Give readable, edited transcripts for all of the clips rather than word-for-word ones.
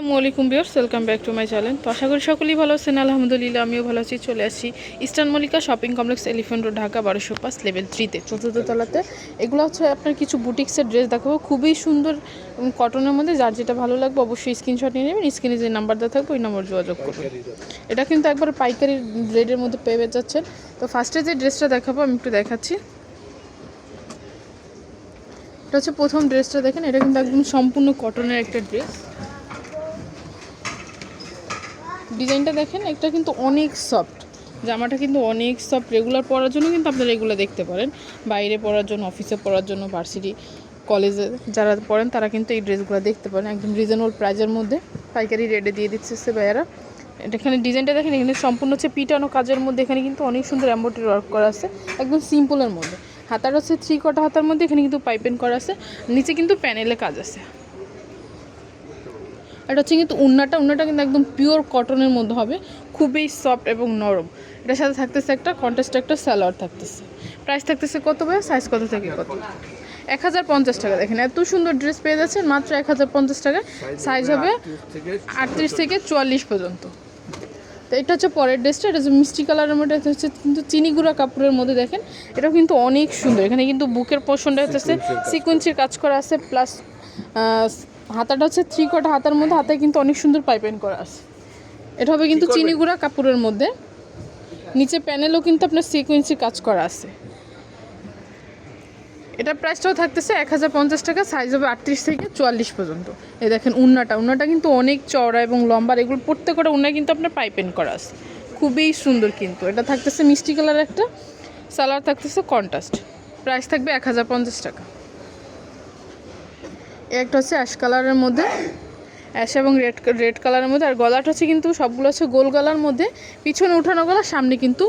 আসসালামু আলাইকুম viewers, welcome back to my channel. তো আশা করি সকলেই ভালো আছেন। আলহামদুলিল্লাহ আমিও ভালো আছি। চলে আসি Eastern Mallika shopping complex, Elephant Road, Dhaka 1205 level 3-তে, চতুর্থ তলাতে। এগুলো হচ্ছে আপনার কিছু বুটিক্সের ড্রেস দেখাবো, খুবই সুন্দর এবং কটনের মধ্যে। যার যেটা ভালো লাগবে অবশ্যই স্ক্রিনশট নিয়ে নেবেন। স্ক্রিনে যে নাম্বার দেওয়া থাকবে ওই নাম্বার যোগাযোগ করবেন। এটা কিন্তু একবার পাইকারি রেটের মধ্যে পেয়ে যাচ্ছেন। তো ফার্স্টে যে ড্রেসটা দেখাবো আমি একটু দেখাচ্ছি। এটা হচ্ছে প্রথম ড্রেসটা দেখেন, এটা কিন্তু একদম সম্পূর্ণ কটনের একটা ড্রেস। ডিজাইনটা দেখেন, এটা কিন্তু অনেক সফট, জামাটা কিন্তু অনেক সফট। রেগুলার পরার জন্য কিন্তু আপনারা এগুলো দেখতে পারেন, বাইরে পরার জন্য, অফিসে পরার জন্য, ভার্সিটি কলেজে যারা পড়েন তারা কিন্তু এই ড্রেসগুলো দেখতে পারেন। একদম রিজনেবল প্রাইজের মধ্যে পাইকারি রেটে দিয়ে দিচ্ছে ভাইয়ারা। এখানে ডিজাইনটা দেখেন, এখানে সম্পূর্ণ হচ্ছে পিটানো কাজের মধ্যে। এখানে কিন্তু অনেক সুন্দর এমব্রয়ডারি ওয়ার্ক করা আছে, একদম সিম্পলের মধ্যে। হাতার হচ্ছে 3/4 হাতার মধ্যে, এখানে কিন্তু পাইপিং করা আছে, নিচে কিন্তু প্যানেলে কাজ আছে। এটা হচ্ছে কিন্তু উন্নাটা কিন্তু একদম পিওর কটনের মধ্যে হবে, খুবই সফট এবং নরম। এটার সাথে থাকতেছে একটা কন্ট্রাস্ট একটা সালোয়ার থাকতেছে। প্রাইস থাকতেছে কত ভাই? সাইজ কত থেকে কত? 1050 টাকা। দেখেন এত সুন্দর ড্রেস পেয়ে যাচ্ছেন মাত্র 1050 টাকা। সাইজ হবে 38 থেকে 44 পর্যন্ত। তো এটা হচ্ছে পরের ড্রেসটা, এটা হচ্ছে মিষ্টি কালারের মধ্যে। এটা হচ্ছে কিন্তু চিনি গুঁড়া কাপড়ের মধ্যে। দেখেন এটাও কিন্তু অনেক সুন্দর। এখানে কিন্তু বুকের পোর্শনটা হচ্ছে সিকোয়েন্সির কাজ করা আছে, প্লাস হাতাটা হচ্ছে 3/4 হাতার মধ্যে। হাতায় কিন্তু অনেক সুন্দর পাইপিং করা আছে। এটা হবে কিন্তু চিনি গুঁড়া কাপড়ের মধ্যে। নিচে প্যানেলও কিন্তু আপনার সিকোয়েন্সির কাজ করা আছে। এটা প্রাইসটাও থাকতেছে 1050 টাকা। সাইজ হবে 38 থেকে 44 পর্যন্ত। এই দেখেন উন্নাটা কিন্তু অনেক চওড়া এবং লম্বা। এগুলো প্রত্যেকটা উন্না কিন্তু আপনার পাইপিং করা আছে, খুবই সুন্দর। কিন্তু এটা থাকতেছে মিষ্টি কালার একটা, সালোয়ার থাকতেছে কন্ট্রাস্ট। প্রাইস থাকবে 1050 টাকা। একটা হচ্ছে অ্যাশ কালারের মধ্যে, অ্যাশ এবং রেড কালারের মধ্যে। আর গলাটা হচ্ছে কিন্তু সবগুলো হচ্ছে গোল গলার মধ্যে, পিছনে উঠানো গলা, সামনে কিন্তু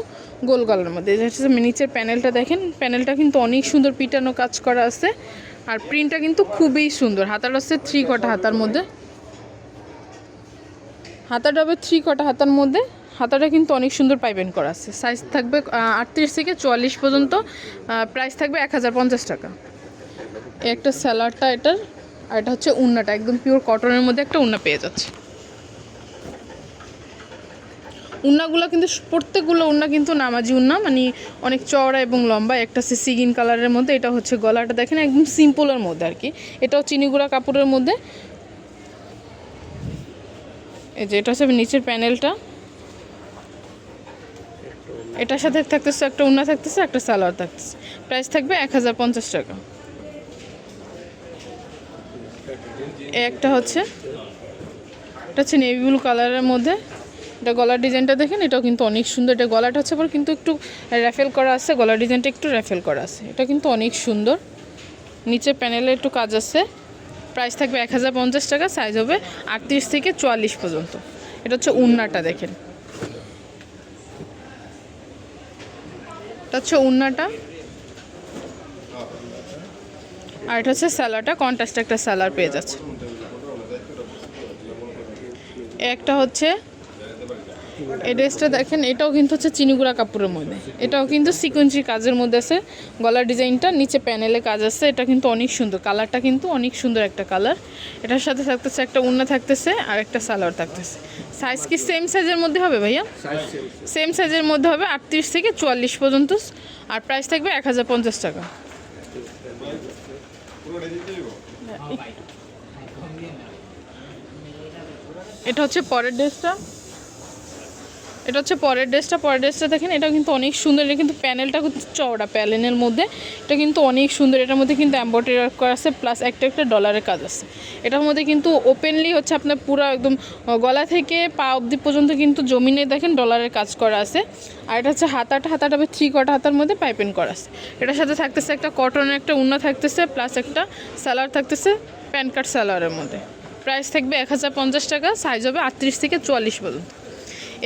গোল গলার মধ্যে। এটা হচ্ছে নিচের প্যানেলটা দেখেন, প্যানেলটা কিন্তু অনেক সুন্দর পিটানো কাজ করা আছে। আর প্রিন্টটা কিন্তু খুবই সুন্দর। হাতাটা হচ্ছে 3/4 হাতার মধ্যে, হাতাটা হবে 3/4 হাতার মধ্যে। হাতাটা কিন্তু অনেক সুন্দর পাইপিং করা আছে। সাইজ থাকবে 38 থেকে 44 পর্যন্ত। প্রাইস থাকবে 1050 টাকা। একটা স্যালাডটা এটার। আর এটা হচ্ছে উন্নাটা, একদম পিওর কটনের মধ্যে একটা উন্না পেয়ে যাচ্ছে। উন্নাগুলো কিন্তু প্রত্যেকগুলো উন্না কিন্তু নামাজি উন্না, মানে অনেক চওড়া এবং লম্বা। একটা হচ্ছে সিগিন কালারের মধ্যে। এটা হচ্ছে গলাটা দেখেন একদম সিম্পলের মধ্যে আর কি। এটাও চিনিগুড়া কাপড়ের মধ্যে। এই যে এটা হচ্ছে নিচের প্যানেলটা। এটার সাথে থাকতেছে একটা উন্না থাকতেছে, একটা সালোয়ার থাকতেছে। প্রাইস থাকবে 1050 টাকা। একটা হচ্ছে, এটা হচ্ছে নেভি ব্লু কালারের মধ্যে। এটা গলার ডিজাইনটা দেখেন, এটাও কিন্তু অনেক সুন্দর। এটা গলাটা হচ্ছে আবার কিন্তু একটু র্যাফেল করা আছে, গলার ডিজাইনটা একটু র্যাফেল করা আছে। এটা কিন্তু অনেক সুন্দর। নিচে প্যানেলে একটু কাজ আছে। প্রাইস থাকবে 1050 টাকা। সাইজ হবে 38 থেকে 44 পর্যন্ত। এটা হচ্ছে উন্নাটা দেখেন, এটা হচ্ছে উন্নাটা। আর এটা হচ্ছে সালোয়ারটা, কন্ট্রাস্ট একটা সালোয়ার পেয়ে যাচ্ছে। একটা হচ্ছে এই ড্রেসটা দেখেন, এটাও কিন্তু হচ্ছে চিনিগুড়া কাপড়ের মধ্যে। এটাও কিন্তু সিকোয়েন্সির কাজের মধ্যে আছে। গলার ডিজাইনটা, নিচে প্যানেলে কাজ আছে। এটা কিন্তু অনেক সুন্দর, কালারটা কিন্তু অনেক সুন্দর একটা কালার। এটার সাথে থাকতেছে একটা উন্না থাকতেছে, আর একটা সালোয়ার থাকতেছে। সাইজ কি সেম সাইজের মধ্যে হবে ভাইয়া? সেম সাইজের মধ্যে হবে, 38 থেকে 44 পর্যন্ত। আর প্রাইস থাকবে 1050 টাকা। এটা হচ্ছে পরের ড্রেসটা। পরের ড্রেসটা দেখেন, এটা কিন্তু অনেক সুন্দর। এটা কিন্তু প্যানেলটা খুব চওড়া প্যানেলের মধ্যে। এটা কিন্তু অনেক সুন্দর। এটার মধ্যে কিন্তু এমব্রয়ডারি ওয়ার্ক করা আছে, প্লাস একটা ডলারের কাজ আছে। এটার মধ্যে কিন্তু ওপেনলি হচ্ছে আপনার পুরো একদম গলা থেকে পা অবধি পর্যন্ত কিন্তু জমিনে দেখেন ডলারের কাজ করা আছে। আর এটা হচ্ছে হাতাটা হবে 3/4 হাতার মধ্যে পাইপিং করা আছে। এটার সাথে থাকতেছে একটা কটনের একটা উন্না থাকতেছে, প্লাস একটা সালোয়ার থাকতেছে প্যান্ট কাট সালোয়ারের মধ্যে। প্রাইস থাকবে 1050 টাকা। সাইজ হবে 38 থেকে 44 পর্যন্ত।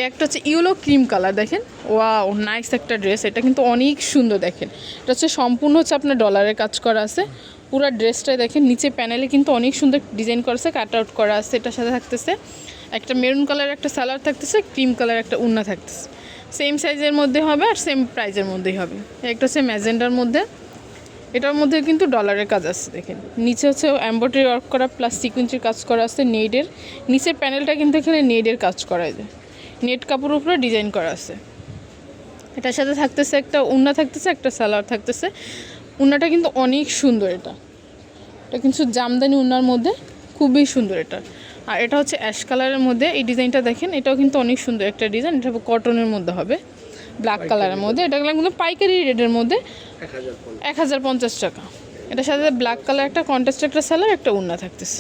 একটা হচ্ছে ইয়েলো ক্রিম কালার, দেখেন ওয়াও নাইস একটা ড্রেস। এটা কিন্তু অনেক সুন্দর। দেখেন এটা হচ্ছে সম্পূর্ণ হচ্ছে আপনার ডলারের কাজ করা আছে। পুরো ড্রেসটাই দেখেন, নিচে প্যানেলে কিন্তু অনেক সুন্দর ডিজাইন করা আছে, কাট আউট করা আছে। এটার সাথে থাকতেছে একটা মেরুন কালার একটা সালোয়ার থাকতেছে, ক্রিম কালার একটা উন্না থাকতেছে। সেম সাইজের মধ্যে হবে আর সেম প্রাইজের মধ্যেই হবে। একটা হচ্ছে ম্যাজেন্ডার মধ্যে। এটার মধ্যে কিন্তু ডলারের কাজ আছে দেখেন, নিচে হচ্ছে এমব্রয়ডারি ওয়ার্ক করা প্লাস সিকুয়েন্সের কাজ করা আছে নেটের। নিচের প্যানেলটা কিন্তু এখানে নেটের কাজ করা যায়, নেট কাপড়ের উপরে ডিজাইন করা আছে। এটার সাথে থাকতেছে একটা উন্না, থাকতেছে একটা সালোয়ার থাকতেছে। উন্নাটা কিন্তু অনেক সুন্দর, এটা কিন্তু জামদানি উন্নার মধ্যে খুবই সুন্দর এটা। আর এটা হচ্ছে অ্যাশ কালারের মধ্যে, এই ডিজাইনটা দেখেন, এটাও কিন্তু অনেক সুন্দর একটা ডিজাইন। এটা কটনের মধ্যে হবে, ব্ল্যাক কালারের মধ্যে। এটা কিন্তু পাইকারি রেটের মধ্যে 1050 টাকা। এটার সাথে ব্ল্যাক কালার একটা কন্ট্রাস্ট একটা সালোয়ার একটা উন্না থাকতেছে।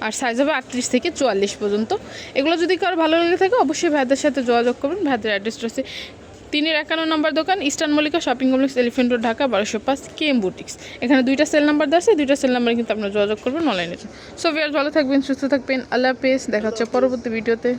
আর সাইজ হবে 38 থেকে 44 পর্যন্ত। এগুলো যদি কারো ভালো লেগে থাকে অবশ্যই ভাইদের সাথে যোগাযোগ করবেন। ভাইদের অ্যাড্রেসটা হচ্ছে 351 নম্বর দোকান, eastern Mallika shopping complex, elephant road, Dhaka 1205, KM boutiques. এখানে 2টা সেল নাম্বার দেওয়া আছে, 2টা সেল নাম্বারে কিন্তু আপনারা যোগাযোগ করবেন অনলাইনে। সো ভিউয়ার্স, ভালো থাকবেন, সুস্থ থাকবেন, আল্লাহ হাফেজ। দেখা হচ্ছে পরবর্তী ভিডিওতে।